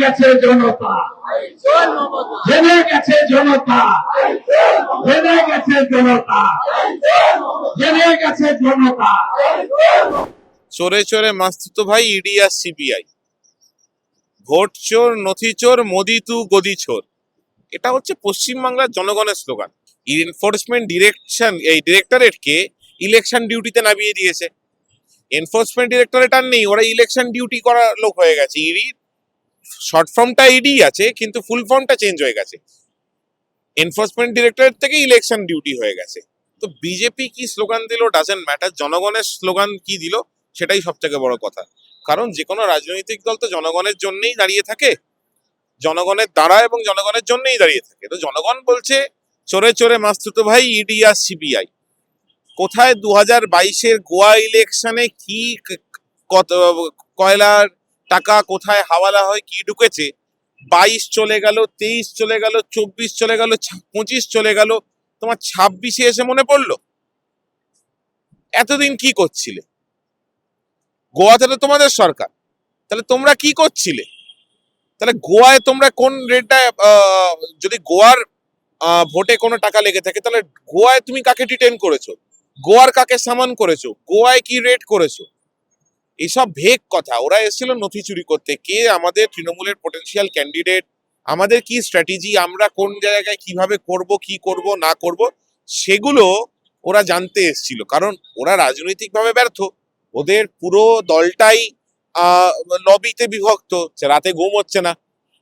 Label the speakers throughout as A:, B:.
A: গেছে জনতা, জেনে গেছে জনতা, জেনে গেছে জনতা, জেনে গেছে জনতা।
B: চোরে চোরে মাস্তুতো ভাই ইডি আর সিবিআই, ভোট চোর নথি চোর মোদি তু গদি চোর, এটা হচ্ছে পশ্চিমবাংলার জনগণের স্লোগান। এনফোর্সমেন্ট ডিরেক্টরেটকে ইলেকশন ডিউটিতে নামিয়ে দিয়েছে। এনফোর্সমেন্ট ডিরেক্টরেট আর নেই, ওরা ইলেকশন ডিউটি করা লোক হয়ে গেছে। ইডি শর্ট ফর্মটা ইডি আছে, কিন্তু ফুল ফর্মটা চেঞ্জ হয়ে গেছে। এনফোর্সমেন্ট ডিরেক্টরেট থেকে ইলেকশন ডিউটি হয়ে গেছে। তো বিজেপি কি স্লোগান দিল ডাজেন্ট ম্যাটার, জনগণের স্লোগান কি দিল সেটাই সব থেকে বড় কথা। কারণ যে কোনো রাজনৈতিক দল তো জনগণের জন্যই দাঁড়িয়ে থাকে, জনগণের দ্বারা এবং জনগণের জন্যই দাঁড়িয়ে থাকে। তো জনগণ বলছে চোরে চোরে মাস্তুতো ভাই ইডি আর সিবিআই। কোথায় 2022-এর গোয়া ইলেকশনে কি কত কয়লার টাকা কোথায় হাওয়ালা হয়, কি ঢুকেছে, 22 চলে গেল, 23 চলে গেল, 24 চলে গেল, 25 চলে গেল, তোমার 26-এ এসে মনে পড়লো? এতদিন কি করছিলে? গোয়াতে তো তোমাদের সরকার, তাহলে তোমরা কি করছিলে? তাহলে গোয়ায় তোমরা কোন রেটটা, যদি গোয়ার ভোটে কোনো টাকা লেগে থাকে, তাহলে গোয়ায় তুমি কাকে ডিটেন করেছো, গোয়ার কাকে সামান করেছো, গোয়ায় কি রেট করেছো? এইসব ভেগ কথা। ওরা এসেছিল নথি চুরি করতে। কে আমাদের তৃণমূলের পটেনশিয়াল ক্যান্ডিডেট, আমাদের কি স্ট্র্যাটেজি, আমরা কোন জায়গায় কিভাবে করব, কি করব না করব, সেগুলো ওরা জানতে এসেছিল। কারণ ওরা রাজনৈতিকভাবে ব্যর্থ, ওদের পুরো দলটাই লবিতে বিভক্ত। রাতে ঘুম হচ্ছে না,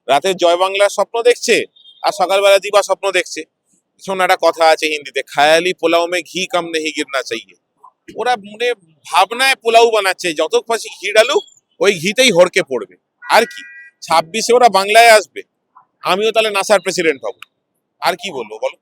B: রাতে জয় বাংলার স্বপ্ন দেখছে, আর সকালবেলা দিবা স্বপ্ন দেখছে। শোন, একটা কথা আছে হিন্দিতে, খায়ালি পোলাও মে ঘি কম নেই গিরনা চাইয়ে। ওরা মনে ভাবনায় পোলাও বানাচ্ছে, যত পাশে ঘি ডালুক ওই ঘিতেই হড়কে পড়বে। আর কি, 26-এ ওরা বাংলায় আসবে, আমিও তাহলে নাসার প্রেসিডেন্ট হব। আর কি বলবো বলো?